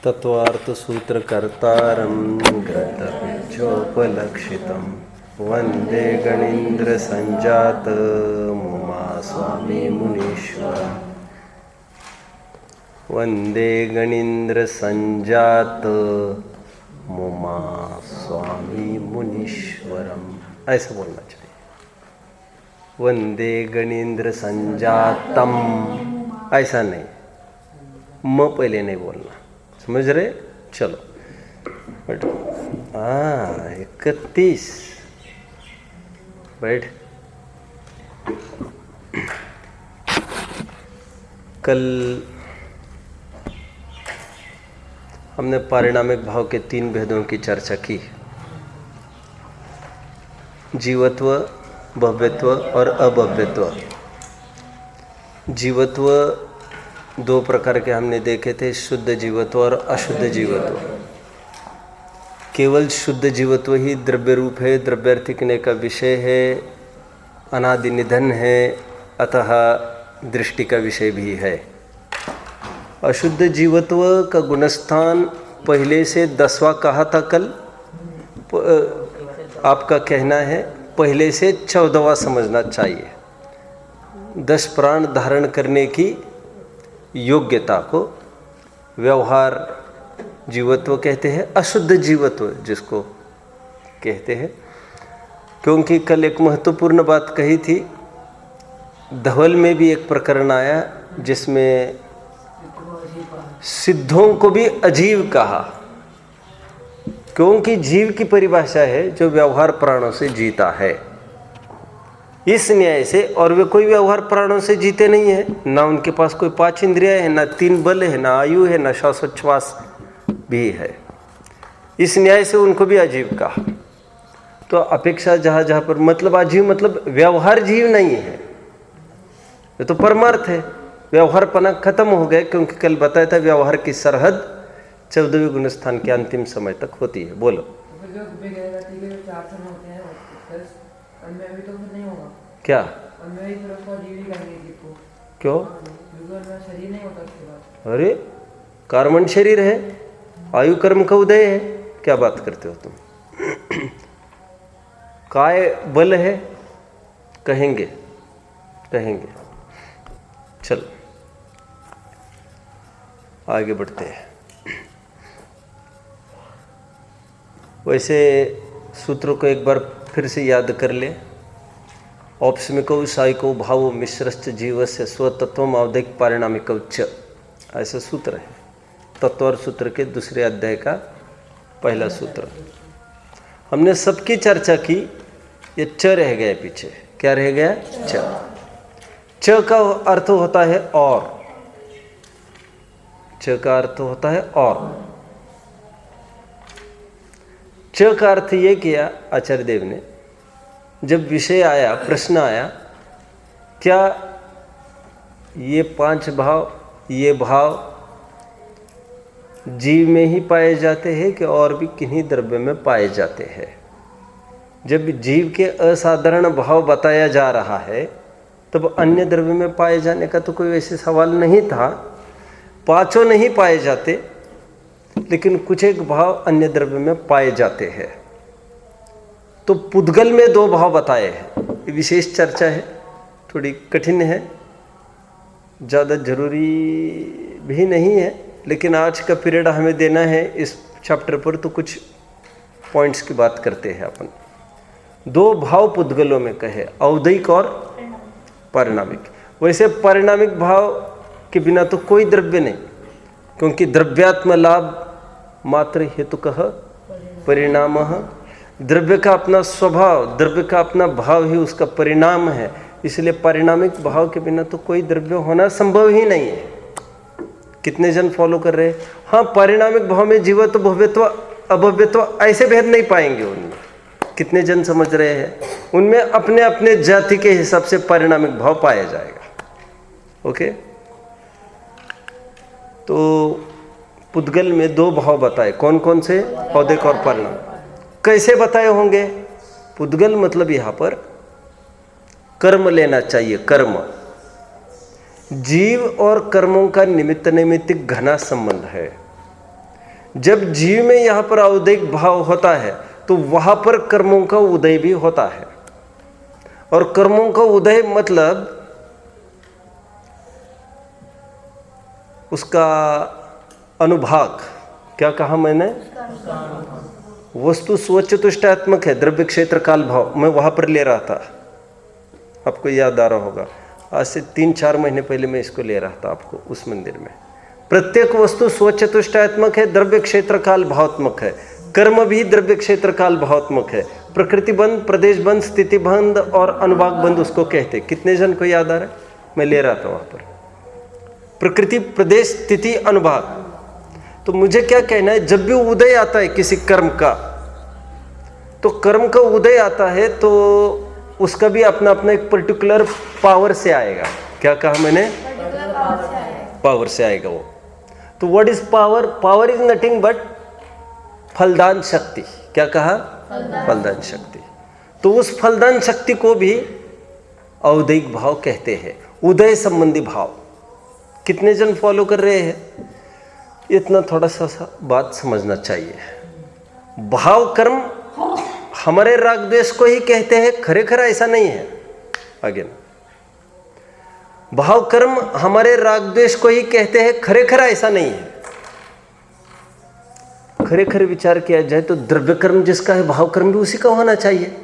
तत्त्वार्थसूत्रकर्तारं ग्रन्थबीजोपलक्षितं वन्दे गणीन्द्रसञ्जातमुमा स्वामी मुनीश्वरम्। वन्दे गणीन्द्रसञ्जातमुमा स्वामी मुनीश्वरम्। ऐसा बोलना चाहिए। वन्दे गणीन्द्रसञ्जातम, ऐसा नहीं, म पहले नहीं बोलना, समझ रहे? चलो बैठ। 31 बैठ। कल हमने पारिणामिक भाव के 3 भेदों की चर्चा की। जीवत्व, भव्यत्व और अभव्यत्व। जीवत्व 2 प्रकार के हमने देखे थे, शुद्ध जीवत्व और अशुद्ध जीवत्व। केवल शुद्ध जीवत्व ही द्रव्य रूप है, द्रव्यार्थिकने का विषय है, अनादि निधन है, अतः दृष्टि का विषय भी है। अशुद्ध जीवत्व का गुणस्थान पहले से 10वां कहा था कल। आपका कहना है पहले से 14वां समझना चाहिए। 10 प्राण धारण करने की योग्यता को व्यवहार जीवत्व कहते हैं, अशुद्ध जीवत्व जिसको कहते हैं। क्योंकि कल एक महत्वपूर्ण बात कही थी, धवल में भी एक प्रकरण आया जिसमें सिद्धों को भी अजीव कहा, क्योंकि जीव की परिभाषा है जो व्यवहार प्राणों से जीता है। इस न्याय से, और वे कोई व्यवहार प्राणों से जीते नहीं है, ना उनके पास कोई 5 इंद्रियां है, ना 3 बल है, ना आयु है, ना श्वासोच्छ्वास भी है। इस न्याय से उनको भी अजीव कहा। तो अपेक्षा जहाँ जहाँ पर मतलब अजीव मतलब व्यवहार जीव नहीं है, ये तो परमार्थ है। व्यवहारपना खत्म हो गया, क्योंकि कल बताया था व्यवहार की सरहद 14वें गुणस्थान के अंतिम समय तक होती है। बोलो क्या? क्यों? अरे कर्मण शरीर है, आयु कर्म का उदय है, क्या बात करते हो तुम? काय बल है, कहेंगे कहेंगे। चलो आगे बढ़ते हैं। वैसे सूत्रों को एक बार फिर से याद कर ले। औपसमिको साइको भावो मिश्रश्च जीवस्य स्वतत्वम आवधिक पारिणामिक च, ऐसा सूत्र है। तत्व सूत्र के 2 अध्याय का पहला सूत्र। हमने सबकी चर्चा की, ये च रह गया पीछे। क्या रह गया? च। च का अर्थ होता है और। च का अर्थ होता है और। च का अर्थ ये किया आचार्य देव ने, जब विषय आया, प्रश्न आया, क्या ये 5 भाव, ये भाव जीव में ही पाए जाते हैं कि और भी किन्हीं द्रव्य में पाए जाते हैं? जब जीव के असाधारण भाव बताया जा रहा है, तब अन्य द्रव्य में पाए जाने का तो कोई वैसे सवाल नहीं था। 5 नहीं पाए जाते, लेकिन कुछ एक भाव अन्य द्रव्य में पाए जाते हैं। तो पुद्गल में 2 भाव बताए हैं। ये विशेष चर्चा है, थोड़ी कठिन है, ज़्यादा जरूरी भी नहीं है, लेकिन आज का पीरियड हमें देना है इस चैप्टर पर, तो कुछ पॉइंट्स की बात करते हैं अपन। 2 भाव पुद्गलों में कहे, औदैक और पारिणामिक। वैसे पारिणामिक भाव के बिना तो कोई द्रव्य नहीं, क्योंकि द्रव्यात्म लाभ मात्र हेतुकः परिणामः। द्रव्य का अपना स्वभाव, द्रव्य का अपना भाव ही उसका परिणाम है। इसलिए पारिणामिक भाव के बिना तो कोई द्रव्य होना संभव ही नहीं है। कितने जन फॉलो कर रहे हैं? हाँ, पारिणामिक भाव में जीवत्व, भव्यत्व, अभव्यत्व ऐसे भेद नहीं पाएंगे उनमें। कितने जन समझ रहे हैं? उनमें अपने अपने जाति के हिसाब से पारिणामिक भाव पाया जाएगा। ओके, तो पुद्गल में 2 भाव बताए। कौन कौन से? औदैक और परिणाम। कैसे बताए होंगे? पुद्गल मतलब यहाँ पर कर्म लेना चाहिए। कर्म, जीव और कर्मों का निमित्त नैमित्तिक घना संबंध है। जब जीव में यहाँ पर औदैहिक भाव होता है तो वहाँ पर कर्मों का उदय भी होता है। और कर्मों का उदय मतलब उसका अनुभाग, क्या कहा मैंने? वस्तु स्वचतुष्टात्मक है, द्रव्य क्षेत्र काल भाव, मैं वहाँ पर ले रहा था, आपको याद आ रहा होगा। आज से 3-4 महीने पहले मैं इसको ले रहा था आपको उस मंदिर में। प्रत्येक वस्तु स्वचतुष्टात्मक है, द्रव्य क्षेत्र काल भावात्मक है। कर्म भी द्रव्य क्षेत्र काल भावात्मक है। प्रकृति बंध, प्रदेश बंध, स्थिति बंध और अनुभाग बंध उसको कहते। कितने जन को याद आ रहा है? मैं ले रहा था वहाँ पर प्रकृति, प्रदेश, स्थिति, अनुभाग। तो मुझे क्या कहना है, जब भी उदय आता है किसी कर्म का, तो कर्म का उदय आता है तो उसका भी अपना अपना एक पर्टिकुलर पावर से आएगा। क्या कहा मैंने? पावर से आएगा वो। तो what is power? Power is nothing but फलदान शक्ति। क्या कहा? फलदान शक्ति। तो उस फलदान शक्ति को भी औदैहिक भाव कहते हैं, उदय संबंधी भाव। कितने जन फॉलो कर रहे हैं? इतना थोड़ा सा बात समझना चाहिए। भाव कर्म हमारे राग द्वेष को ही कहते हैं, खरेखर ऐसा नहीं है। अगेन, भाव कर्म हमारे राग द्वेष को ही कहते हैं, खरेखर ऐसा नहीं है। खरेखर विचार किया जाए तो द्रव्य कर्म जिसका है, भाव कर्म भी उसी का होना चाहिए।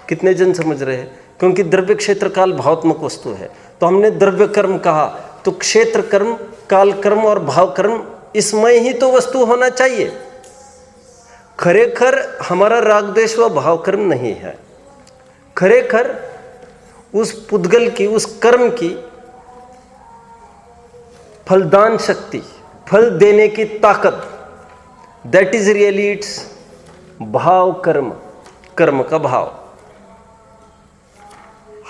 कितने जन समझ रहे हैं? क्योंकि द्रव्य क्षेत्र काल भावात्मक वस्तु है, तो हमने द्रव्य कर्म कहा, तो क्षेत्र कर्म, काल कर्म और भाव कर्म इसमें ही तो वस्तु होना चाहिए। खरेखर हमारा राग द्वेष व भाव कर्म नहीं है। खरेखर उस पुद्गल की, उस कर्म की फलदान शक्ति, फल देने की ताकत, दैट इज रियली इट्स भाव कर्म, कर्म का भाव।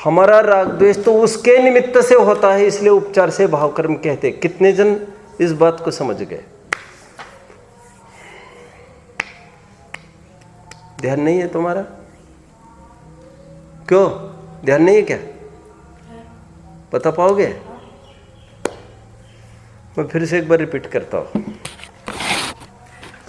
हमारा राग द्वेष तो उसके निमित्त से होता है, इसलिए उपचार से भाव कर्म कहते। कितने जन इस बात को समझ गए? ध्यान नहीं है तुम्हारा? क्यों ध्यान नहीं है? क्या बता पाओगे? मैं फिर से एक बार रिपीट करता हूं,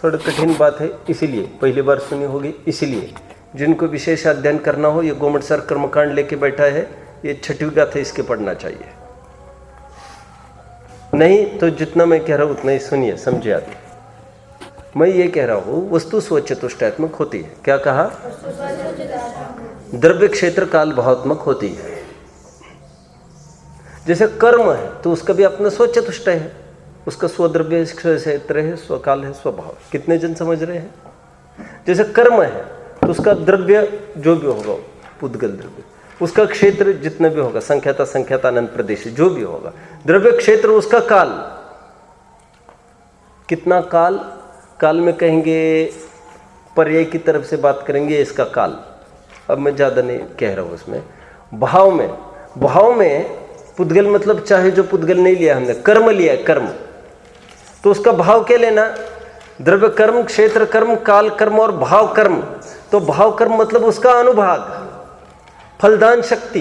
थोड़ा कठिन बात है, इसीलिए पहली बार सुनी होगी। इसीलिए जिनको विशेष अध्ययन करना हो, ये गोमट सर कर्मकांड लेके बैठा है, ये 6वीं गाथा इसके पढ़ना चाहिए। नहीं तो जितना मैं कह रहा हूं उतना ही सुनिए, समझे आदमी। मैं ये कह रहा हूं वस्तु स्वचतुष्टात्मक होती है। क्या कहा? द्रव्य क्षेत्र काल भावात्मक होती है। जैसे कर्म है तो उसका भी अपना स्वचतुष्ट है, उसका स्वद्रव्य क्षेत्र है, स्वकाल है, स्वभाव। कितने जन समझ रहे हैं? जैसे कर्म है तो उसका द्रव्य जो भी होगा, पुद्गल द्रव्य, उसका क्षेत्र जितना भी होगा, संख्याता, संख्याता, अनंत प्रदेश, जो भी होगा, द्रव्य क्षेत्र, उसका काल। कितना काल? काल में कहेंगे, पर्याय की तरफ से बात करेंगे, इसका काल। अब मैं ज़्यादा नहीं कह रहा हूँ उसमें। भाव में, भाव में पुद्गल मतलब चाहे जो पुद्गल नहीं लिया हमने, कर्म लिया है, कर्म, तो उसका भाव क्या लेना? द्रव्य कर्म, क्षेत्र कर्म, काल कर्म और भाव कर्म। तो भाव कर्म मतलब उसका अनुभाग, फलदान शक्ति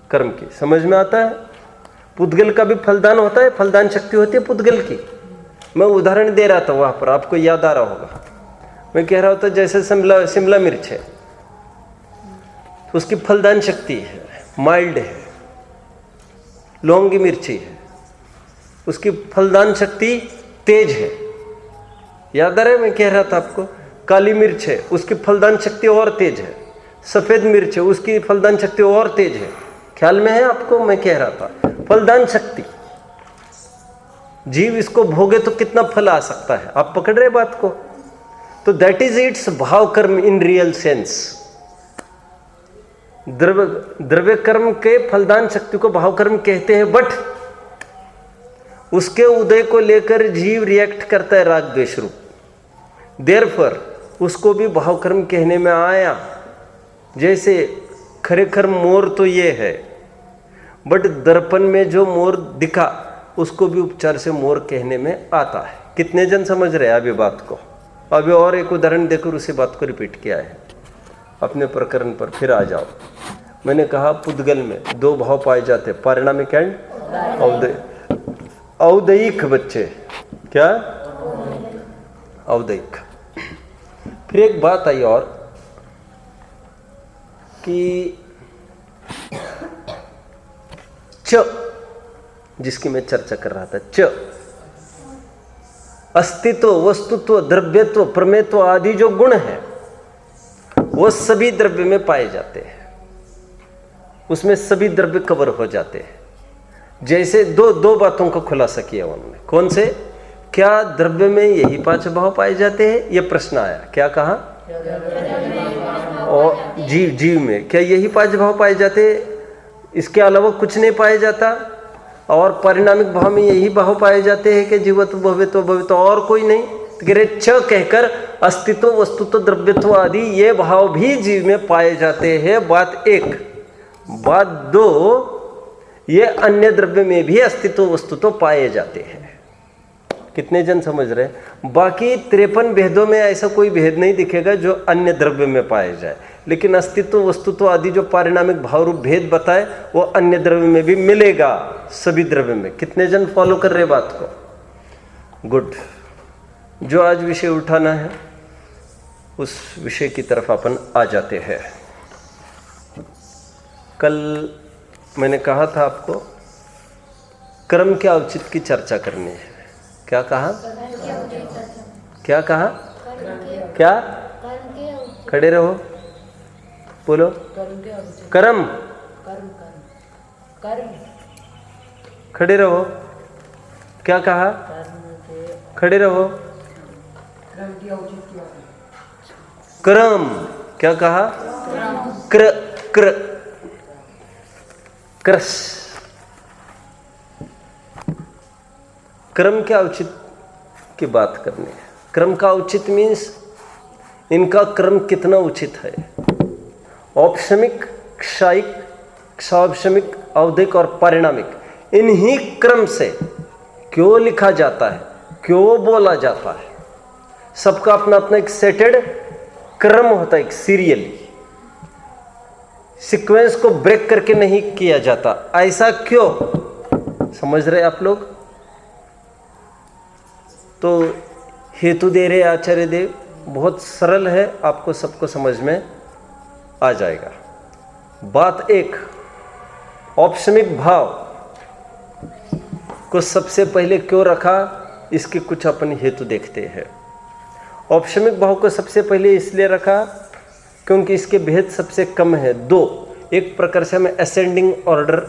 कर्म की। समझ में आता है? पुद्गल का भी फलदान होता है, फलदान शक्ति होती है पुद्गल की। मैं उदाहरण दे रहा था वहां पर, आपको याद आ रहा होगा। मैं कह रहा था जैसे शिमला मिर्च है, तो उसकी फलदान शक्ति है, माइल्ड है। लौंगी मिर्ची है, उसकी फलदान शक्ति तेज है। याद आ रहा है मैं कह रहा था आपको? काली मिर्च है, उसकी फलदान शक्ति और तेज है। सफेद मिर्च है, उसकी फलदान शक्ति और तेज है। ख्याल में है आपको? मैं कह रहा था फलदान शक्ति। जीव इसको भोगे तो कितना फल आ सकता है, आप पकड़ रहे बात को? तो दैट इज इट्स भाव कर्म इन रियल सेंस। द्रव्य कर्म के फलदान शक्ति को भाव कर्म कहते हैं, बट उसके उदय को लेकर जीव रिएक्ट करता है राग द्वेष रूप। देयरफॉर उसको भी भाव कर्म कहने में आया। जैसे खरेखर मोर तो ये है, बट दर्पण में जो मोर दिखा उसको भी उपचार से मोर कहने में आता है। कितने जन समझ रहे हैं अभी बात को? अभी और एक उदाहरण देकर उसी बात को रिपीट किया है। अपने प्रकरण पर फिर आ जाओ। मैंने कहा पुद्गल में 2 भाव पाए जाते, पारिणामिक एंड औदैहिक। बच्चे क्या? औदैक। फिर एक बात आई और कि च, जिसकी मैं चर्चा कर रहा था, च, अस्तित्व, वस्तुत्व, द्रव्यत्व, प्रमेयत्व आदि जो गुण हैं वो सभी द्रव्य में पाए जाते हैं, उसमें सभी द्रव्य कवर हो जाते हैं। जैसे दो बातों को खुलासा किया उन्होंने। कौन से? क्या द्रव्य में यही पांच भाव पाए जाते हैं? यह प्रश्न आया। क्या कहा? और जीव में क्या यही पांच भाव पाए जाते हैं? इसके अलावा कुछ नहीं पाया जाता? और परिणामिक भाव में यही भाव पाए जाते हैं कि जीवत्व, भव्यत्व, भवित्व, और कोई नहीं? तो च कहकर अस्तित्व, वस्तुत्व, द्रव्यत्व आदि ये भाव भी जीव में पाए जाते हैं। बात एक। बात दो, ये अन्य द्रव्य में भी अस्तित्व, वस्तुत्व पाए जाते हैं। कितने जन समझ रहे हैं? बाकी 53 भेदों में ऐसा कोई भेद नहीं दिखेगा जो अन्य द्रव्य में पाए जाए, लेकिन अस्तित्व, वस्तुत्व आदि जो पारिणामिक भाव रूप भेद बताए वो अन्य द्रव्य में भी मिलेगा, सभी द्रव्य में। कितने जन फॉलो कर रहे बात को? गुड। जो आज विषय उठाना है उस विषय की तरफ अपन आ जाते हैं। कल मैंने कहा था आपको कर्म के औचित्य की चर्चा करनी है। क्या कहा? क्या कहा? क्या? खड़े रहो, बोलो। कर्म। खड़े रहो। क्या कहा? खड़े रहो। कर्म। क्या कहा? क्र क्र क्रस। क्रम के औचित्य की बात करनी है। क्रम का औचित्य मीन्स इनका क्रम कितना उचित है। औपशमिक, क्षायिक, क्षावपशमिक, औदैक और पारिणामिक, इन्हीं क्रम से क्यों लिखा जाता है, क्यों बोला जाता है। सबका अपना अपना एक सेटेड क्रम होता है, एक सीरियली। सीक्वेंस को ब्रेक करके नहीं किया जाता। ऐसा क्यों? समझ रहे आप लोग? तो हेतु दे रहे आचार्य देव, बहुत सरल है, आपको सबको समझ में आ जाएगा। बात एक, औपशमिक भाव को सबसे पहले क्यों रखा, इसके कुछ अपन हेतु देखते हैं। औपशमिक भाव को सबसे पहले इसलिए रखा क्योंकि इसके भेद सबसे कम है, दो। एक प्रकार से हम असेंडिंग ऑर्डर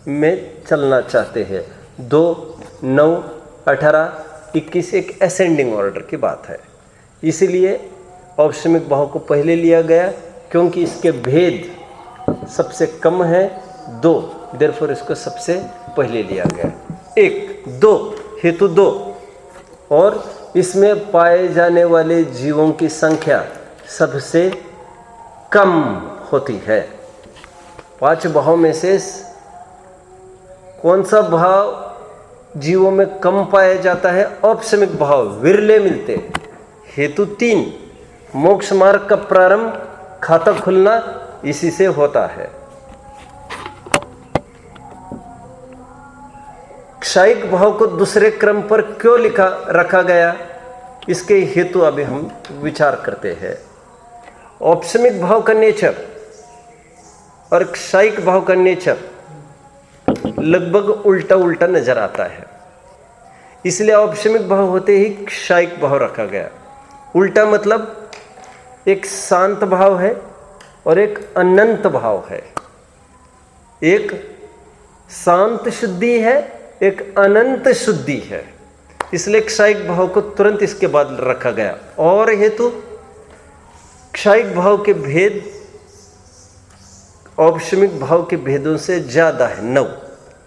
में चलना चाहते हैं। 2, 9, 18, 21 एक असेंडिंग ऑर्डर की बात है। इसीलिए औपशमिक भाव को पहले लिया गया क्योंकि इसके भेद सबसे कम है, 2। देयरफॉर इसको सबसे पहले लिया गया। 1, 2 हेतु 2। और इसमें पाए जाने वाले जीवों की संख्या सबसे कम होती है। 5 भाव में से कौन सा भाव जीवों में कम पाया जाता है? औपशमिक भाव, विरले मिलते। हेतु 3, मोक्ष मार्ग का प्रारंभ, खाता खुलना इसी से होता है। क्षायिक भाव को दूसरे क्रम पर क्यों रखा गया, इसके हेतु अभी हम विचार करते हैं। औपशमिक भाव का नेचर और क्षायिक भाव का नेचर लगभग उल्टा उल्टा नजर आता है, इसलिए औपशमिक भाव होते ही क्षायिक भाव रखा गया। उल्टा मतलब एक शांत भाव है और एक अनंत भाव है। एक शांत शुद्धि है, एक अनंत शुद्धि है, इसलिए क्षायिक भाव को तुरंत इसके बाद रखा गया। और हेतु क्षायिक भाव के भेद औपशमिक भाव के भेदों से ज्यादा है, 9।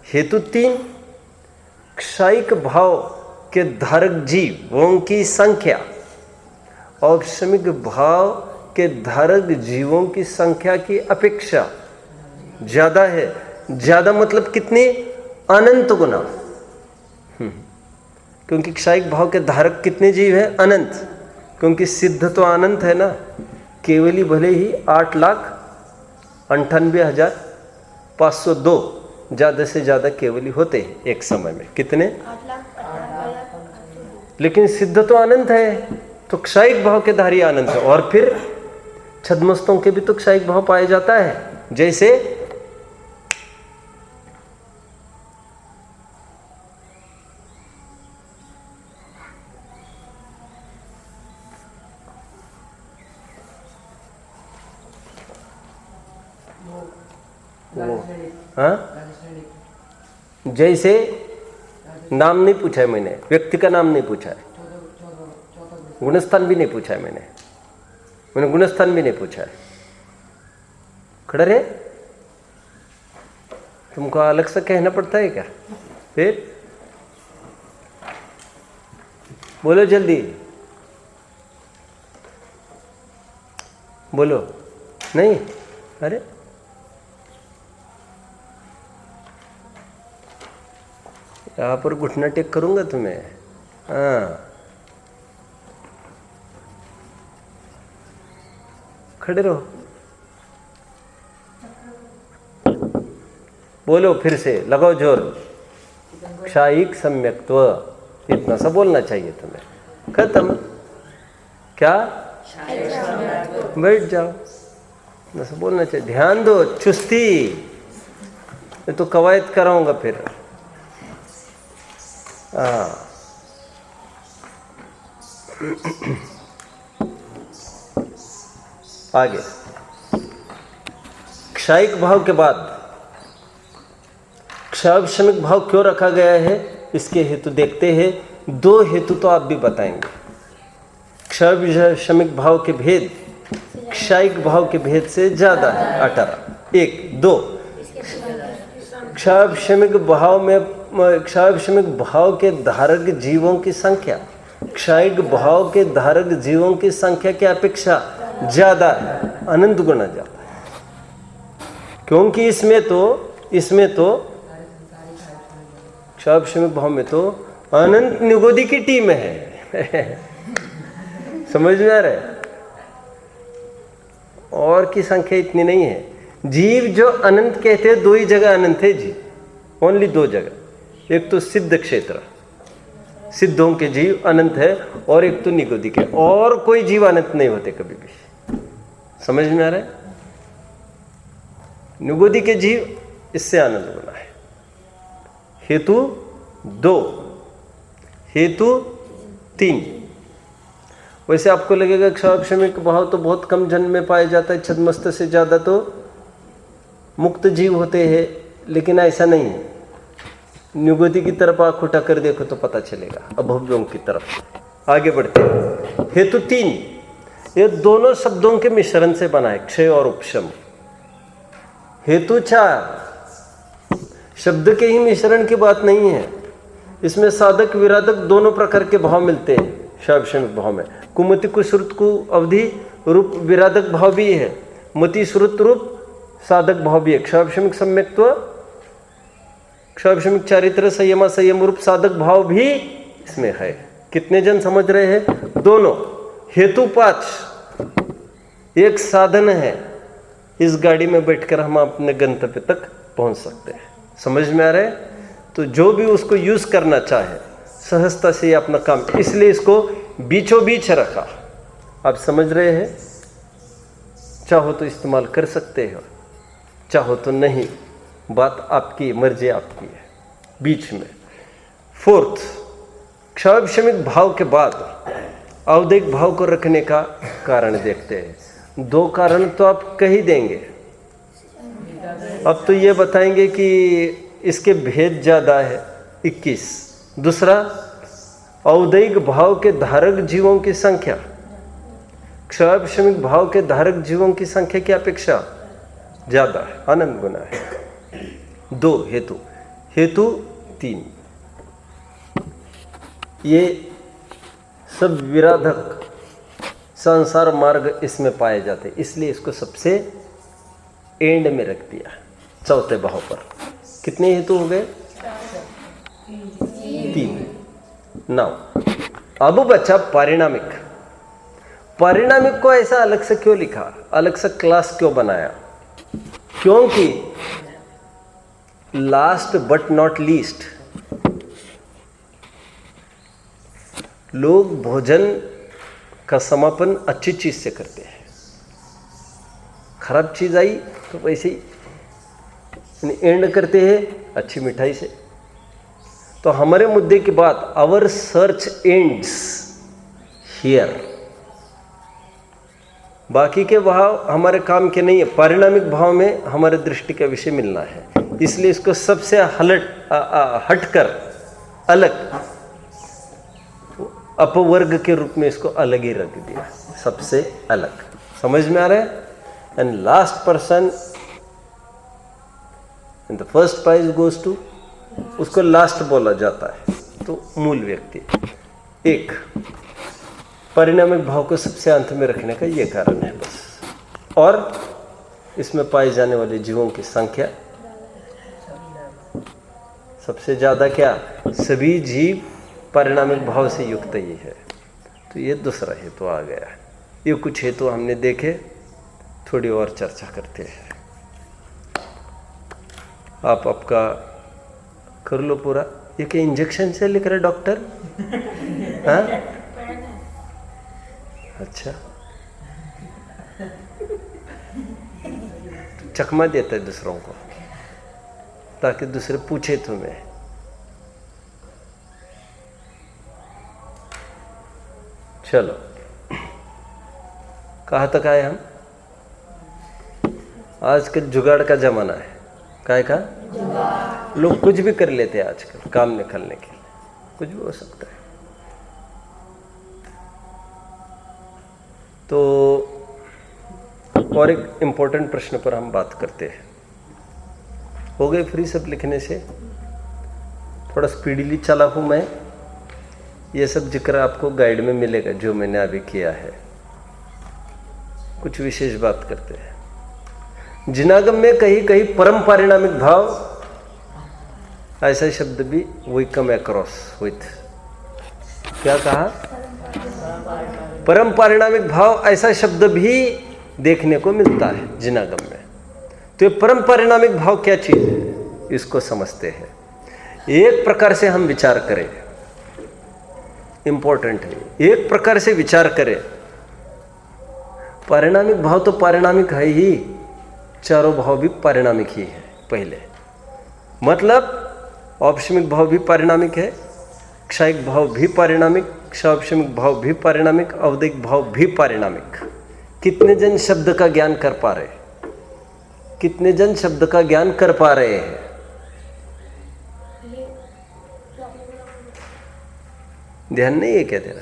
हेतु 3, क्षायिक भाव के धारक जीवों की संख्या औपशमिक भाव के धारक जीवों की संख्या की अपेक्षा ज्यादा है। ज्यादा मतलब कितने? अनंत गुना। क्योंकि क्षायिक भाव के धारक कितने जीव है? अनंत। क्योंकि सिद्ध तो अनंत है ना। केवली भले ही 8,98,502 ज़्यादा से ज़्यादा केवली होते हैं एक समय में। कितने? लेकिन सिद्ध तो अनंत है, तो क्षयिक भाव के धारी अनंत है। और फिर छद्मस्तों के भी तो क्षयिक भाव पाया जाता है, जैसे हाँ, जैसे नाम नहीं पूछा है मैंने, व्यक्ति का नाम नहीं पूछा है, गुणस्थान भी नहीं पूछा है मैंने गुणस्थान भी नहीं पूछा है। खड़े रहे, तुमको अलग से कहना पड़ता है क्या? फिर बोलो जल्दी, बोलो। नहीं, अरे यहाँ पर घुटना टेक करूंगा तुम्हें। हाँ, खड़े रहो, बोलो फिर से, लगाओ जोर। क्षायिक सम्यक्त्व, इतना सा बोलना चाहिए तुम्हें। खत्म। क्या? बैठ जाओ, इतना सा बोलना चाहिए। ध्यान दो, चुस्ती। मैं तो कवायद कराऊंगा फिर। आगे क्षयिक भाव के बाद क्षयक्षमिक भाव क्यों रखा गया है, इसके हेतु देखते हैं। दो हेतु तो आप भी बताएंगे। क्षयक्षमिक भाव के भेद क्षयिक भाव के भेद से ज्यादा है 18। 1 2 क्षयक्षमिक भाव में क्षयक्षमिक भाव के धारक जीवों की संख्या क्षयिक भाव के धारक जीवों की संख्या की अपेक्षा ज्यादा है, अनंत गुना ज्यादा है। क्योंकि इसमें तो क्षयक्षमिक भाव में तो अनंत निगोदी की टीम है। समझ में आ रहा है? और की संख्या इतनी नहीं है। जीव जो अनंत कहते हैं, दो ही जगह अनंत है जी, ओनली 2 जगह। एक तो सिद्ध क्षेत्र, सिद्धों के जीव अनंत है, और एक तो निगोदी के। और कोई जीव अनंत नहीं होते कभी भी। समझ में आ रहा है? निगोदी के जीव इससे अनंत बना है। हेतु 2, हेतु 3। वैसे आपको लगेगा क्षयक्षमिक भाव तो बहुत कम जन्म में पाया जाता है, छद्मस्त से ज्यादा तो मुक्त जीव होते हैं, लेकिन ऐसा नहीं है। निगोदी की तरफ आंख उठा कर देखो तो पता चलेगा, अभव्यों की तरफ। आगे बढ़ते हैं। हेतु 3, ये दोनों शब्दों के मिश्रण से बना है, क्षय और उपशम। हेतु 4, शब्द के ही मिश्रण की बात नहीं है, इसमें साधक विराधक दोनों प्रकार के भाव मिलते हैं। क्षयक्षमिक भाव में कुमति कुश्रुत को अवधि रूप विराधक भाव भी है, मति श्रुत रूप साधक भाव भी है। क्षयक्षमिक सम्यक्त्व, क्षयक्षमिक चारित्र संयम संयम रूप साधक भाव भी इसमें है। कितने जन समझ रहे हैं? दोनों। हेतु 5, एक साधन है, इस गाड़ी में बैठकर हम अपने गंतव्य तक पहुंच सकते हैं। समझ में आ रहा है? तो जो भी उसको यूज करना चाहे सहजता से ये अपना काम, इसलिए इसको बीचों बीच रखा। आप समझ रहे हैं? चाहो तो इस्तेमाल कर सकते हो, चाहो तो नहीं, बात आपकी, मर्जी आपकी है। बीच में 4th, क्षयक्षमिक भाव के बाद अवधिक भाव को रखने का कारण देखते हैं। 2 कारण तो आप कह ही देंगे। अब तो ये बताएंगे कि इसके भेद ज्यादा है 21। दूसरा, औदैहिक भाव के धारक जीवों की संख्या क्षयक्षमिक भाव के धारक जीवों की संख्या की अपेक्षा ज्यादा है, अनंत गुना है। 2 हेतु। हेतु 3, ये सब विराधक संसार मार्ग इसमें पाए जाते, इसलिए इसको सबसे एंड में रख दिया, 4थे भाव पर। कितने हेतु हो गए? 3। नाउ अब बचा पारिणामिक। पारिणामिक को ऐसा अलग से क्यों लिखा, अलग से क्लास क्यों बनाया? क्योंकि लास्ट बट नॉट लीस्ट, लोग भोजन का समापन अच्छी चीज से करते हैं, खराब चीज आई तो वैसे ही एंड करते हैं अच्छी मिठाई से। तो हमारे मुद्दे की बात, आवर सर्च एंड्स हियर। बाकी के भाव हमारे काम के नहीं है, पारिणामिक भाव में हमारे दृष्टि का विषय मिलना है, इसलिए इसको सबसे हटकर अलग अपवर्ग के रूप में इसको अलग ही रख दिया, सबसे अलग। समझ में आ रहा है? And last person and the first prize goes to, उसको लास्ट बोला जाता है, तो मूल व्यक्ति। एक परिणामिक भाव को सबसे अंत में रखने का ये कारण है बस। और इसमें पाए जाने वाले जीवों की संख्या सबसे ज्यादा, क्या सभी जीव परिणामिक भाव से युक्त ही है। तो ये दूसरा हेतु आ गया। ये कुछ हेतु हमने देखे, थोड़ी और चर्चा करते हैं। आप आपका कर लो पूरा। ये क्या इंजेक्शन से लिख रहे डॉक्टर? हाँ, अच्छा, चकमा देता है दूसरों को ताकि दूसरे पूछे तुम्हें। चलो, कहाँ तक आए हम? आजकल जुगाड़ का जमाना है। काय का लोग कुछ भी कर लेते हैं आजकल काम निकालने के लिए, कुछ भी हो सकता है। तो और एक इम्पोर्टेंट प्रश्न पर हम बात करते हैं। हो गए फ्री सब लिखने से? थोड़ा स्पीडली चला हूँ मैं। ये सब जिक्र आपको गाइड में मिलेगा जो मैंने अभी किया है। कुछ विशेष बात करते हैं। जिनागम में कहीं कहीं परम पारिणामिक भाव ऐसा शब्द भी वी कम अक्रॉस विथ, क्या कहा? परम पारिणामिक भाव ऐसा शब्द भी देखने को मिलता है जिनागम में। तो ये परम पारिणामिक भाव क्या चीज है, इसको समझते हैं। एक प्रकार से हम विचार करें, इंपॉर्टेंट है, एक प्रकार से विचार करें। पारिणामिक भाव तो पारिणामिक है ही, चारों भाव भी पारिणामिक ही है। पहले मतलब औपशमिक भाव भी पारिणामिक है, क्षयिक भाव भी पारिणामिक, क्षौपशमिक भाव भी पारिणामिक, अवधिक भाव भी पारिणामिक। कितने जन शब्द का ज्ञान कर पा रहे? कितने जन शब्द का ज्ञान कर पा रहे हैं? ध्यान नहीं है क्या तेरा?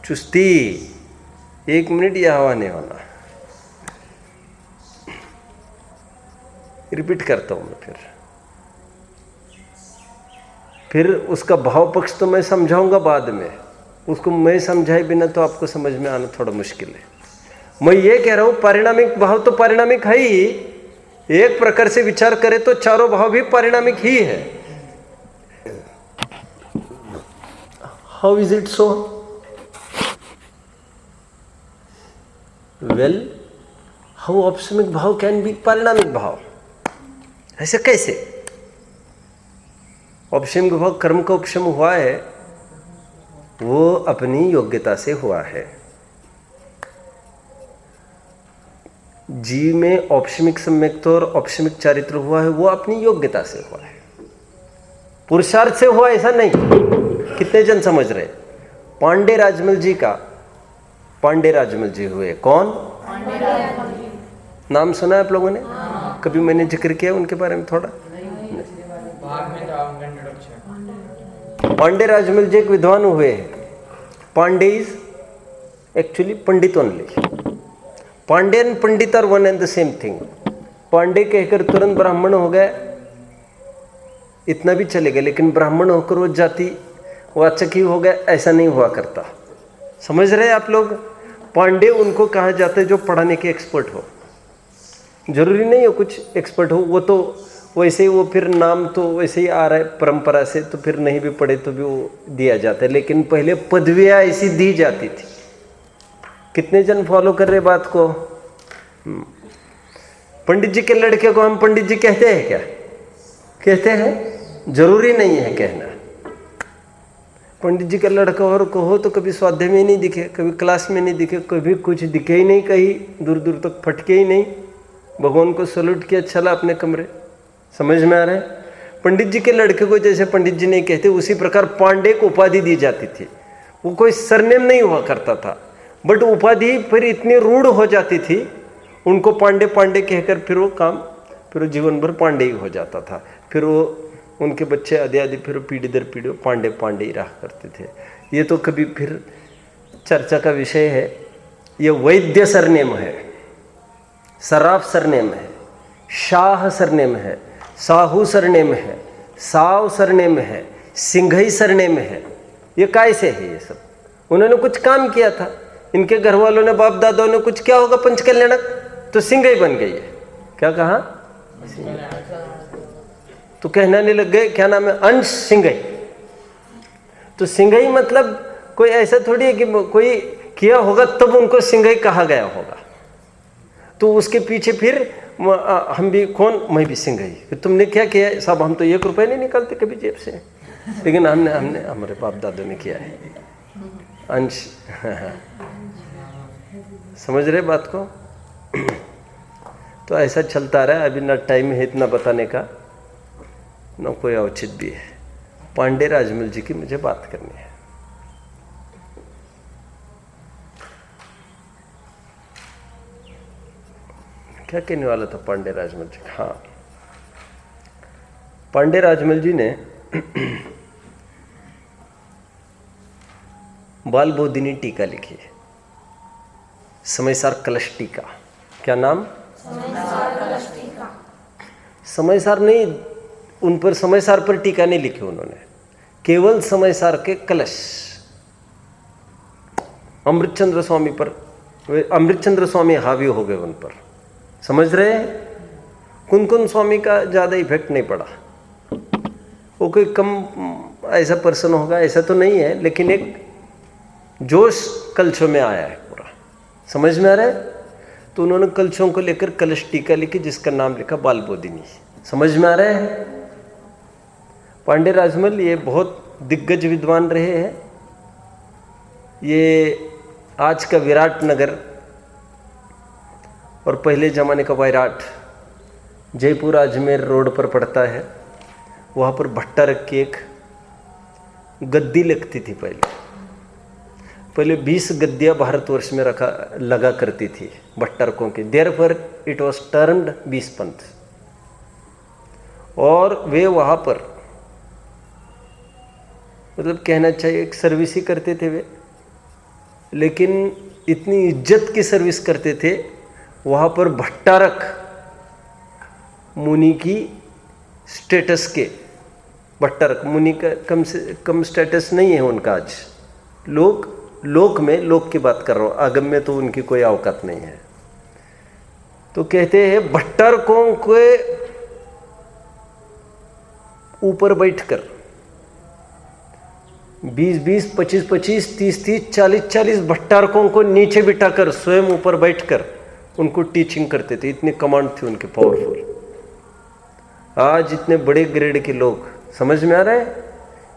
चुस्ती, 1 मिनट यह हवा नहीं होना। रिपीट करता हूं मैं फिर उसका भाव पक्ष तो मैं समझाऊंगा बाद में। उसको मैं समझाए बिना तो आपको समझ में आना थोड़ा मुश्किल है। मैं ये कह रहा हूं पारिणामिक भाव तो पारिणामिक है ही। एक प्रकार से विचार करें तो चारों भाव भी पारिणामिक ही है। How is it so? Well, how औपशमिक भाव कैन बी पारिणामिक भाव? ऐसे कैसे? औपशमिक भाव कर्म का उपशम हुआ है, वो अपनी योग्यता से हुआ है। जीव में औपशमिक सम्यक्त्व और औपशमिक चारित्र हुआ है, वो अपनी योग्यता से हुआ है, पुरुषार्थ से हुआ ऐसा नहीं। कितने जन समझ रहे? पांडे राजमल जी का, पांडे राजमल जी हुए कौन? नाम सुना है आप लोगों ने? कभी मैंने जिक्र किया उनके बारे में थोड़ा? पांडे राजमल जी एक विद्वान हुए। Pandey is actually pandit only. Pandey and pandit are one and the same thing. Pandey कहकर तुरंत ब्राह्मण हो गए इतना भी चलेगा, लेकिन ब्राह्मण होकर वो जाति वाचक ही हो गए ऐसा नहीं हुआ करता। समझ रहे आप लोग? पांडे उनको कहा जाता है जो पढ़ाने के एक्सपर्ट हो। जरूरी नहीं हो कुछ एक्सपर्ट हो, वो तो वैसे ही, वो फिर नाम तो वैसे ही आ रहा है परंपरा से, तो फिर नहीं भी पढ़े तो भी वो दिया जाता है। लेकिन पहले पदवियां ऐसी दी जाती थी। कितने जन फॉलो कर रहे बात को? पंडित जी के लड़के को हम पंडित जी कहते हैं क्या? कहते हैं? जरूरी नहीं है कहना। पंडित जी का लड़का और कहो तो कभी स्वाध्याय में नहीं दिखे, कभी क्लास में नहीं दिखे, कभी कुछ दिखे ही नहीं, कहीं दूर दूर तक फटके ही नहीं, भगवान को सलूट किया, चला अपने कमरे। समझ में आ रहा है? पंडित जी के लड़के को जैसे पंडित जी नहीं कहते, उसी प्रकार पांडे को उपाधि दी जाती थी। वो कोई सरनेम नहीं हुआ करता था, बट उपाधि फिर इतनी रूढ़ हो जाती थी उनको, पांडे पांडे कहकर फिर वो काम, फिर वो जीवन भर पांडे ही हो जाता था। फिर वो उनके बच्चे आदि आदि फिर पीढ़ी दर पीढ़ी पांडे पांडे ही रहा करते थे। ये तो कभी फिर चर्चा का विषय है। ये वैद्य सरनेम है, सराफ सरनेम है, शाह सरनेम है, साहू सरनेम है, साव सरनेम है, सिंघई सरनेम है। ये कैसे है? ये सब उन्होंने कुछ काम किया था, इनके घर वालों ने, बाप दादाओं ने कुछ किया होगा पंचकल्याणक, तो सिंघई बन गई है। क्या कहा? तो कहना नहीं लग गए क्या नाम है, अंश सिंघई। तो सिंघई मतलब कोई ऐसा थोड़ी है कि कोई किया होगा तब उनको सिंघई कहा गया होगा। तो उसके पीछे फिर हम भी कौन, मैं भी सिंघई। तुमने क्या किया? साहब हम तो 1 रुपये नहीं निकालते कभी जेब से, लेकिन हमने हमारे बाप दादों ने किया है। अंश समझ रहे बात को? तो ऐसा चलता रहा। अभी ना टाइम है इतना बताने का, ना कोई औचित भी है। पांडे राजमल जी की मुझे बात करनी है। क्या कहने वाला था पांडे राजमल जी? हाँ, पांडे राजमल जी ने बाल बोधिनी टीका लिखी है, समयसार कलश टीका। क्या नाम? समयसार कलश टीका। समयसार नहीं, उन पर समयसार पर टीका नहीं लिखी उन्होंने, केवल समयसार के कलश। अमृतचंद्र स्वामी पर, अमृतचंद्र स्वामी हावी हो गए उन पर। समझ रहे हैं? कुंदकुंद स्वामी का ज़्यादा इफेक्ट नहीं पड़ा। वो कोई कम ऐसा पर्सन होगा ऐसा तो नहीं है, लेकिन एक जोश कलशों में आया है पूरा। समझ में आ रहा है? तो उन्होंने कलशों को लेकर कलश टीका लिखी, जिसका नाम लिखा बाल बोधिनी। समझ में आ रहा है? पांडे राजमल ये बहुत दिग्गज विद्वान रहे हैं। ये आज का विराट नगर और पहले ज़माने का वायराट, जयपुर अजमेर रोड पर पड़ता है। वहाँ पर भट्टा रख के एक गद्दी लगती थी। पहले 20 गद्दियाँ भारतवर्ष में लगा करती थी भट्टारकों की। देयरफॉर इट वॉज टर्म्ड 20 पंथ। और वे वहाँ पर मतलब कहना चाहिए एक सर्विस ही करते थे वे, लेकिन इतनी इज्जत की सर्विस करते थे। वहाँ पर भट्टारक मुनि की स्टेटस के, भट्टारक मुनि का कम से कम स्टेटस नहीं है उनका आज। लोक में, लोक की बात कर रहा हूँ, आगम में तो उनकी कोई औकात नहीं है। तो कहते हैं भट्टारकों के ऊपर बैठकर 20-20, 25-25, 30-30, 40-40 भट्टारकों को नीचे बिठाकर स्वयं ऊपर बैठकर उनको टीचिंग करते थे। इतनी कमांड थी उनकी पावरफुल। आज इतने बड़े ग्रेड के लोग, समझ में आ रहा है,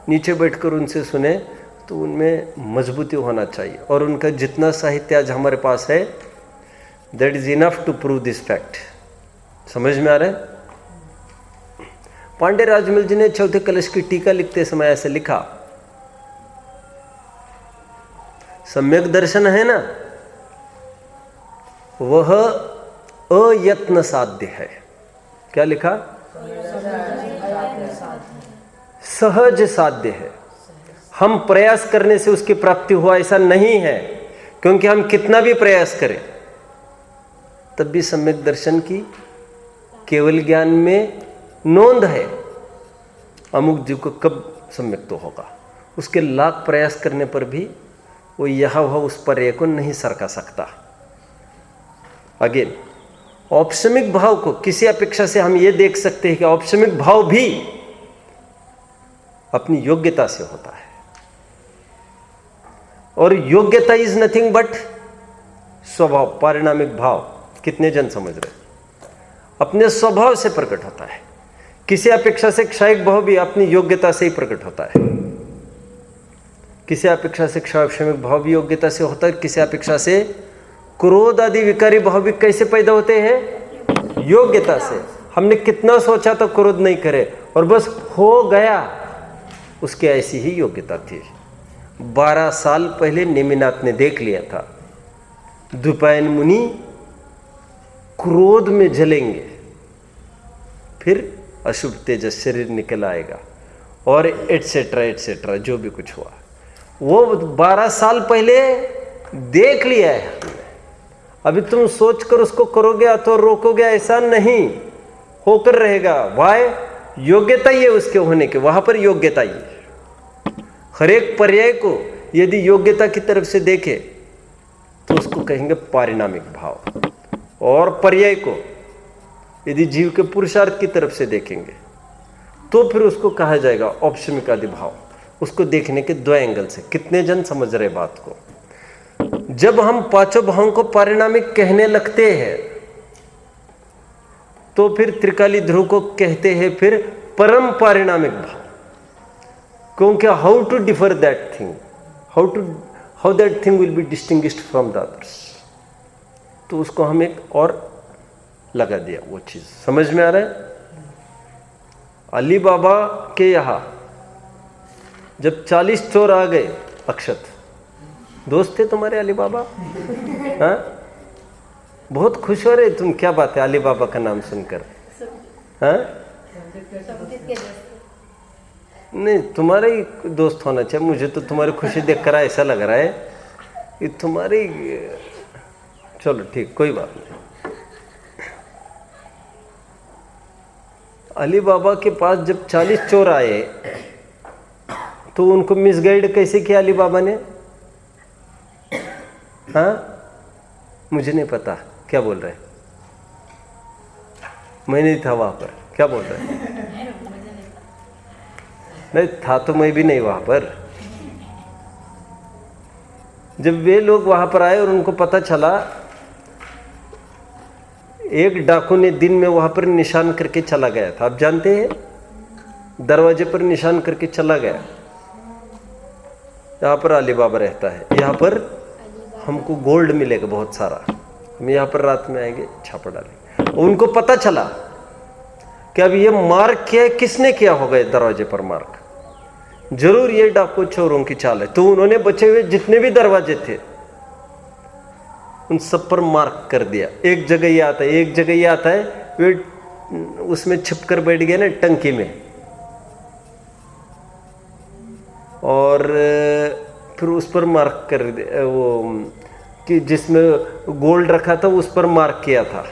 नीचे बैठकर उनसे सुने तो उनमें मजबूती होना चाहिए। और उनका जितना साहित्य आज हमारे पास है, that is enough to prove this fact. समझ में आ रहा है? पांडे राजमल जी ने चौथे कलश की टीका लिखते समय ऐसे लिखा, सम्यक दर्शन है ना, वह अयत्न साध्य है। क्या लिखा? सहज साध्य है। हम प्रयास करने से उसकी प्राप्ति हुआ ऐसा नहीं है, क्योंकि हम कितना भी प्रयास करें तब भी सम्यक दर्शन की केवल ज्ञान में नोंद है। अमुक जीव को कब सम्यक तो होगा, उसके लाख प्रयास करने पर भी वो यहाँ वह उस पर्याय को नहीं सरका सकता। अगेन, औपशमिक भाव को किसी अपेक्षा से हम ये देख सकते हैं कि औपशमिक भाव भी अपनी योग्यता से होता है। और योग्यता इज नथिंग बट स्वभाव, पारिणामिक भाव। कितने जन समझ रहे? अपने स्वभाव से प्रकट होता है। किसी अपेक्षा से क्षयिक भाव भी अपनी योग्यता से ही प्रकट होता है। किसी अपेक्षा से क्षाक्षमिक भाव भी योग्यता से होता है, किसी अपेक्षा से क्रोध आदि विकारी भाव भी कैसे पैदा होते हैं? योग्यता से। हमने कितना सोचा तो क्रोध नहीं करे और बस हो गया, उसकी ऐसी ही योग्यता थी। 12 साल पहले नेमिनाथ ने देख लिया था द्विपायन मुनि क्रोध में जलेंगे, फिर अशुभ तेजस शरीर निकल आएगा और एटसेट्रा एटसेट्रा जो भी कुछ हुआ वो 12 साल पहले देख लिया है हमने। अभी तुम सोचकर उसको करोगे अथवा रोकोगे ऐसा नहीं, होकर रहेगा। वाय योग्यता ही है उसके होने के, वहां पर योग्यता ही है। हर एक पर्याय को यदि योग्यता की तरफ से देखे तो उसको कहेंगे पारिणामिक भाव, और पर्याय को यदि जीव के पुरुषार्थ की तरफ से देखेंगे तो फिर उसको कहा जाएगा औपशमिक आदि भाव। उसको देखने के दो एंगल से। कितने जन समझ रहे बात को? जब हम पांचों भावों को पारिणामिक कहने लगते हैं तो फिर त्रिकाली ध्रुव को कहते हैं फिर परम पारिणामिक भाव, क्योंकि how to differ that thing, how that thing will be distinguished from the others. तो उसको हम एक और लगा दिया, वो चीज समझ में आ रहा है? अली बाबा के यहां जब 40 चोर आ गए, अक्षत दोस्त थे तुम्हारे अली बाबा, हाँ बहुत खुश हो रहे तुम, क्या बात है अली बाबा का नाम सुनकर? हाँ नहीं, तुम्हारा ही दोस्त होना चाहिए। मुझे तो तुम्हारी खुशी देखकर ऐसा लग रहा है कि तुम्हारी, चलो ठीक कोई बात नहीं। अली बाबा के पास जब 40 चोर आए तो उनको मिसगाइड कैसे किया अली बाबा ने? हाँ मुझे नहीं पता क्या बोल रहे, मैं नहीं था वहां पर, क्या बोल रहे? नहीं था तो मैं भी नहीं वहां पर। जब वे लोग वहां पर आए और उनको पता चला, एक डाकू ने दिन में वहां पर निशान करके चला गया था, आप जानते हैं, दरवाजे पर निशान करके चला गया। यहाँ पर अली बाबा रहता है, यहाँ पर हमको गोल्ड मिलेगा बहुत सारा, हम यहाँ पर रात में आएंगे छापा डालेंगे। उनको पता चला कि अब ये मार्क किया है, किसने किया होगा ये दरवाजे पर मार्क, जरूर ये डाकू चोरों की चाल है। तो उन्होंने बचे हुए जितने भी दरवाजे थे उन सब पर मार्क कर दिया। एक जगह ये आता है, एक जगह ये आता है, वे उसमें छिप कर बैठ गए ना टंकी में, और फिर उस पर मार्क कर दिया, वो कि जिसमें गोल्ड रखा था उस पर मार्क किया था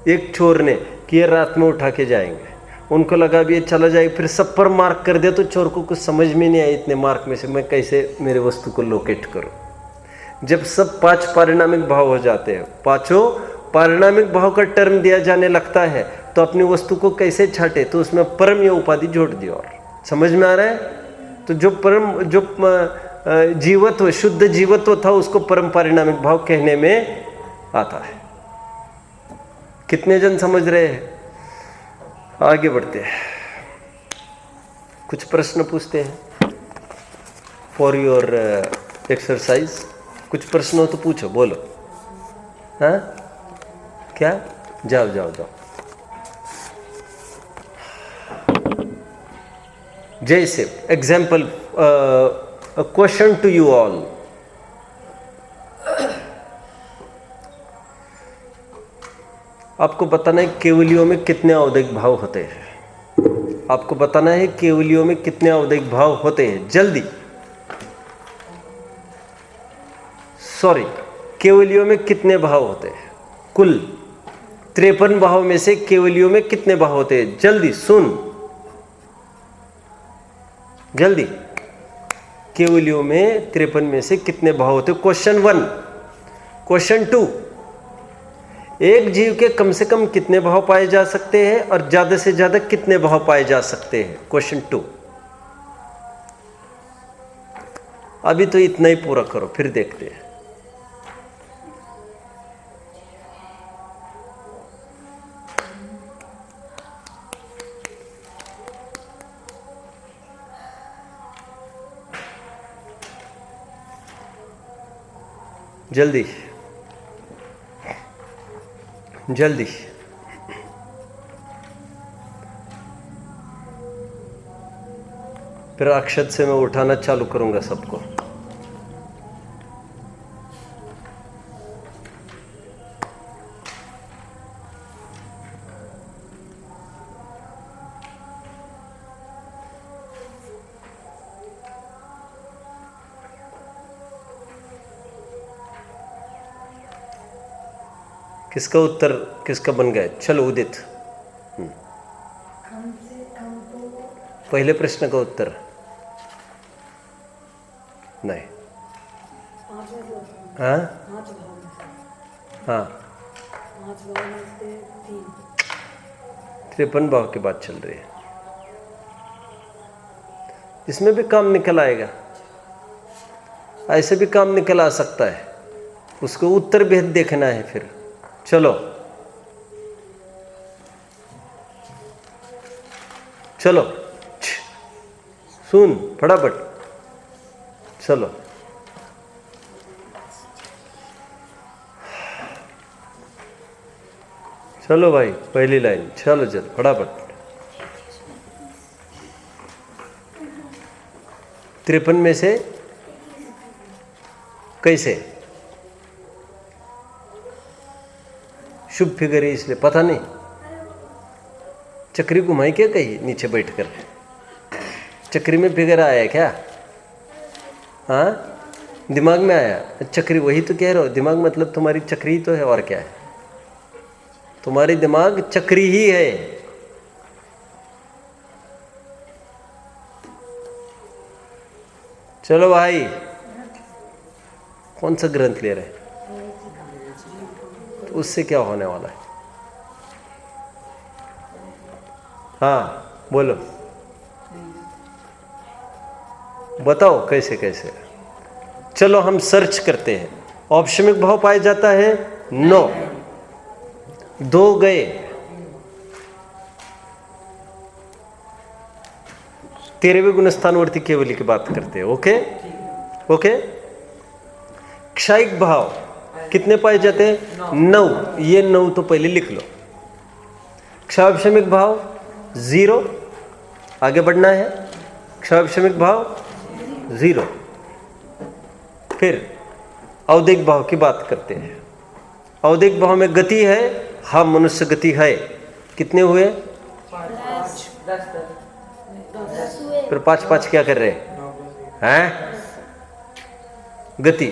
एक चोर ने कि ये रात में उठा के जाएंगे। उनको लगा भी ये चला जाएगा, फिर सब पर मार्क कर दिया। तो चोर को कुछ समझ में नहीं आया, इतने मार्क में से मैं कैसे मेरे वस्तु को लोकेट करूं। जब सब 5 पारिणामिक भाव हो जाते हैं, पांचों पारिणामिक भाव का टर्म दिया जाने लगता है, तो अपनी वस्तु को कैसे छाटे? तो उसमें परम या उपाधि जोड़ दी। और समझ में आ रहा है? तो जो परम, जो जीवत्व, शुद्ध जीवत्व था, उसको परम पारिणामिक भाव कहने में आता है। कितने जन समझ रहे हैं? आगे बढ़ते हैं, कुछ प्रश्न पूछते हैं फॉर योर एक्सरसाइज। कुछ प्रश्न हो तो पूछो, बोलो। हाँ क्या? जाओ जाओ जाओ। जैसे example, a question to you all. आपको बताना है केवलियों में कितने औदैहिक भाव होते हैं। आपको बताना है केवलियों में कितने औदैहिक भाव होते हैं, जल्दी। सॉरी, केवलियों में कितने भाव होते हैं? कुल 53 भाव में से केवलियों में कितने भाव होते हैं? जल्दी सुन, जल्दी। केवलियों में 53 में से कितने भाव होते हैं? क्वेश्चन 1। क्वेश्चन 2, एक जीव के कम से कम कितने भाव पाए जा सकते हैं और ज्यादा से ज्यादा कितने भाव पाए जा सकते हैं? क्वेश्चन 2। अभी तो इतना ही पूरा करो, फिर देखते हैं। जल्दी जल्दी। फिर अक्षत से मैं उठाना चालू करूंगा सबको। किसका उत्तर किसका बन गया? चलो उदित, पहले प्रश्न का उत्तर नहीं। हाँ हाँ, 53 भाव की बात चल रही है। इसमें भी काम निकल आएगा, ऐसे भी काम निकल आ सकता है, उसको उत्तर भेद देखना है। फिर चलो चलो सुन फटाफट, चलो चलो भाई, पहली लाइन, चलो चल फटाफट। 53 में से कैसे? शुभ फिगर है इसलिए पता नहीं। चक्री घुमाई क्या कहीं नीचे बैठकर? चक्री में फिगर आया क्या? हाँ, दिमाग में आया चक्री, वही तो कह रहा हो। दिमाग मतलब तुम्हारी चक्री ही तो है, और क्या है? तुम्हारी दिमाग चक्री ही है। चलो भाई, कौन सा ग्रंथ ले रहे? तो उससे क्या होने वाला है? हाँ बोलो, बताओ कैसे कैसे। चलो हम सर्च करते हैं। औपशमिक भाव पाया जाता है 9, 2 गए, 13वें गुणस्थानवर्ती केवली की बात करते हैं। Okay okay. क्षयिक भाव कितने पाए जाते हैं? 9। ये 9 तो पहले लिख लो। क्षावशमिक भाव 0, आगे बढ़ना है। क्षावशमिक भाव 0। फिर औदिक भाव की बात करते हैं। औदिक भाव में गति है, हाँ मनुष्य गति है। कितने हुए? 10। फिर 5 क्या कर रहे हैं? गति।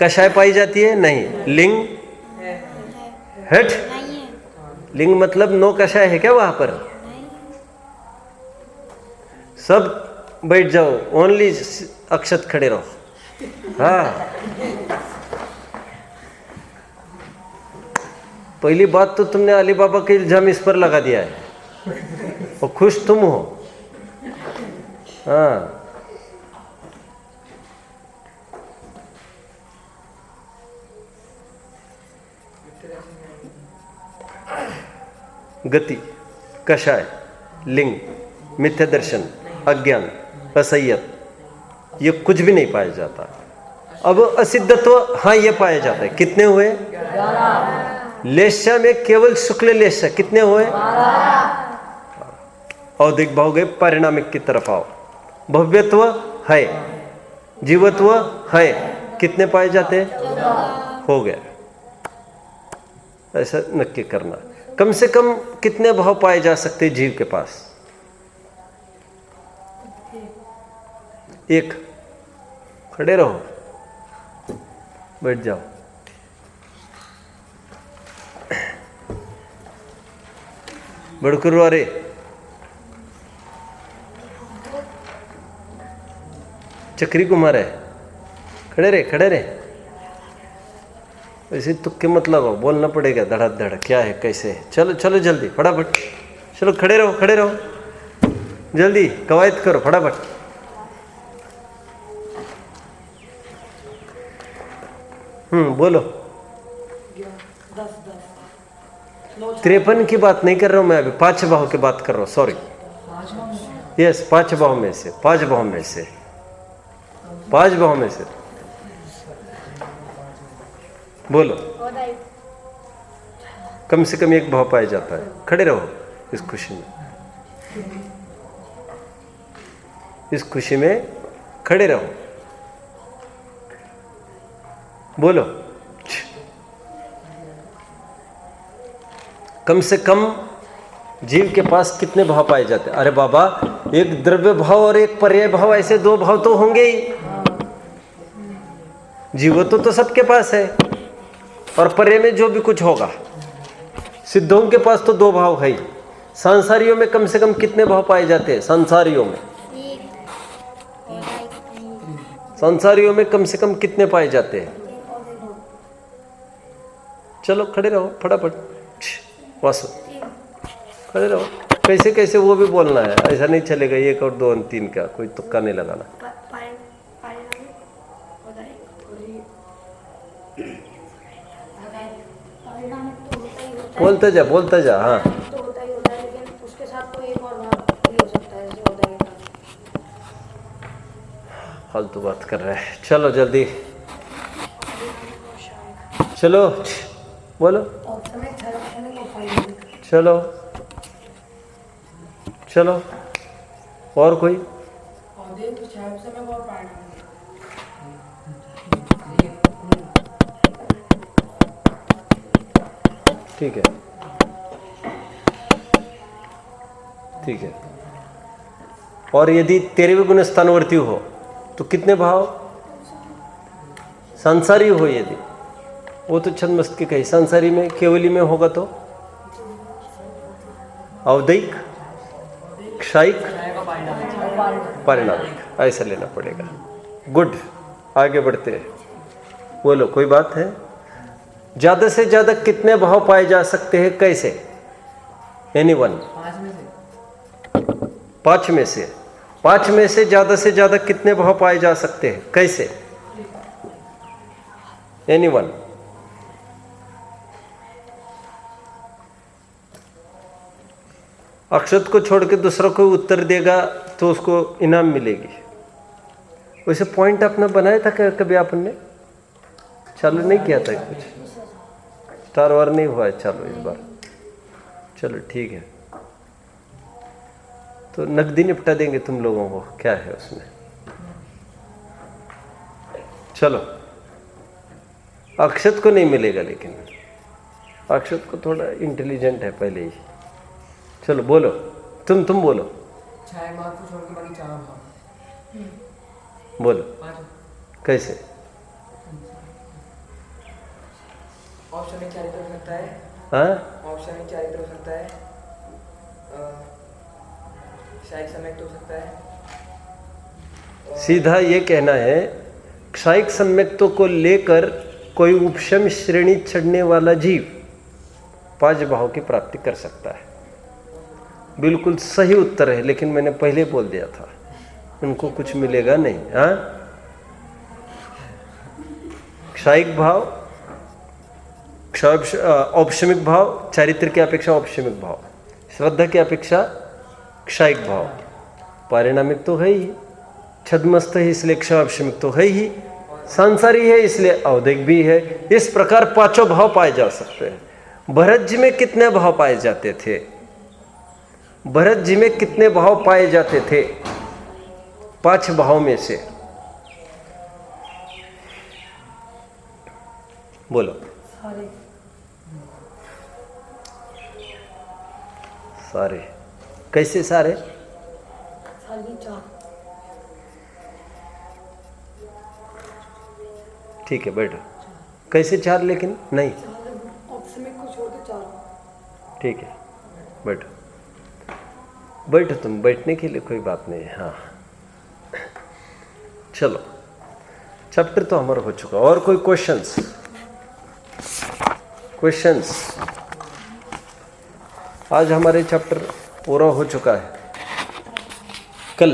कषाय पाई जाती है? नहीं। लिंग? हट, लिंग मतलब 9 कषाय है क्या वहां पर? सब बैठ जाओ, ओनली अक्षत खड़े रहो। हाँ, पहली बात तो तुमने अली बाबा का इल्जाम इस पर लगा दिया है, और खुश तुम हो। हाँ, गति, कषाय, लिंग, मिथ्या दर्शन, अज्ञान, असह्यत, ये कुछ भी नहीं पाया जाता। अब असिद्धत्व, हाँ ये पाया जाता है। कितने हुए? 11। लेश्या में केवल शुक्ल लेश्या कितने हुए? 12। औदिक भाव गए, परिणामिक की तरफ आओ। भव्यत्व है, जीवत्व है, कितने पाए जाते? 14। हो गया। ऐसा नक्की करना। कम से कम कितने भाव पाए जा सकते जीव के पास? 1। खड़े रहो, बैठ जाओ। बड़कुरु अरे चक्री कुमार है, खड़े रहे खड़े रहे। ऐसे तुक्के मतलब हो, बोलना पड़ेगा धड़ाधड़ क्या है कैसे है। चलो चलो जल्दी फटाफट, चलो खड़े रहो खड़े रहो, जल्दी कवायद करो फटाफट। बोलो। 53 की बात नहीं कर रहा हूं मैं, अभी 5 भाव की बात कर रहा हूं। सॉरी, यस 5 भाव में से, 5 भाव में से, 5 भाव में से। बोलो, कम से कम एक भाव पाया जाता है। खड़े रहो इस खुशी में, इस खुशी में खड़े रहो। बोलो, कम से कम जीव के पास कितने भाव पाए जाते हैं? अरे बाबा, एक द्रव्य भाव और एक पर्याय भाव, ऐसे दो भाव तो होंगे ही। जीव तो सबके पास है, और पर्याय में जो भी कुछ होगा। सिद्धों के पास तो दो भाव है ही। सांसारियों में कम से कम कितने भाव पाए जाते हैं? संसारियों में, संसारियों में कम से कम कितने पाए जाते हैं? चलो खड़े रहो फटाफट, वासु खड़े रहो। कैसे कैसे वो भी बोलना है, ऐसा नहीं चलेगा 1 और 2 और 3 का, कोई तुक्का नहीं लगाना। बोलते जा, बोलते जा। हाँ, तो होता ही होता है, लेकिन उसके साथ कोई एक और भाव भी हो सकता है, जैसे होता है। फालतू बात कर रहे हैं। चलो जल्दी, चलो बोलो, चलो चलो। और कोई? ठीक है, ठीक है। और यदि 13वें गुण स्थानवर्ती हो तो कितने भाव? संसारी हो यदि, वो तो छद्मस्तकी कही। संसारी में केवली में होगा तो अवदैक, क्षायिक, पारिणामिक, ऐसा लेना पड़ेगा। गुड, आगे बढ़ते हैं। बोलो, कोई बात है? ज्यादा से ज्यादा कितने भाव पाए जा सकते हैं? कैसे? एनीवन? 5 में से। 5 में से ज्यादा कितने भाव पाए जा सकते हैं? कैसे? एनीवन? अक्षत को छोड़ के दूसरा कोई उत्तर देगा तो उसको इनाम मिलेगी। वैसे पॉइंट अपना बनाया था क्या कभी आपने? चालू नहीं किया था कुछ? स्टार वार नहीं हुआ है चालू इस बार? चलो ठीक है, तो नकदी निपटा देंगे तुम लोगों को, क्या है उसमें। चलो, अक्षत को नहीं मिलेगा, लेकिन अक्षत को थोड़ा इंटेलिजेंट है पहले ही। चलो बोलो, तुम बोलो। छाया मार्ग को छोड़ के बाकी 4 भाव। बोलो, कैसे? ऑप्शन में चारित्र हो सकता है। हाँ, ऑप्शन में चारित्र हो सकता है, क्षायिक सम्यक्त हो सकता है। सीधा ये कहना है, क्षायिक सम्यक्तों को लेकर कोई उपशम श्रेणी चढ़ने वाला जीव 5 भाव की प्राप्ति कर सकता है। बिल्कुल सही उत्तर है, लेकिन मैंने पहले बोल दिया था, उनको कुछ मिलेगा नहीं। हाँ, क्षायिक भाव, औपशमिक भाव, चारित्र की अपेक्षा औपशमिक भाव, श्रद्धा की अपेक्षा क्षायिक भाव, पारिणामिक तो है ही, छद्मस्थ है इसलिए क्षापशमिक तो है ही, सांसारी है इसलिए अवधिक भी है। इस प्रकार 5 भाव पाए जा सकते हैं। भरत जी में कितने भाव पाए जाते थे? भरत जी में कितने भाव पाए जाते थे? 5 भाव में से बोलो। सारे कैसे? सारे ठीक है, बैठो। कैसे 4? लेकिन नहीं, को छोड़ के 4। ठीक है, बैठो बैठो, तुम बैठने के लिए कोई बात नहीं है। हाँ, चलो, चैप्टर तो हमारा हो चुका। और कोई क्वेश्चंस? आज हमारे चैप्टर पूरा हो चुका है। कल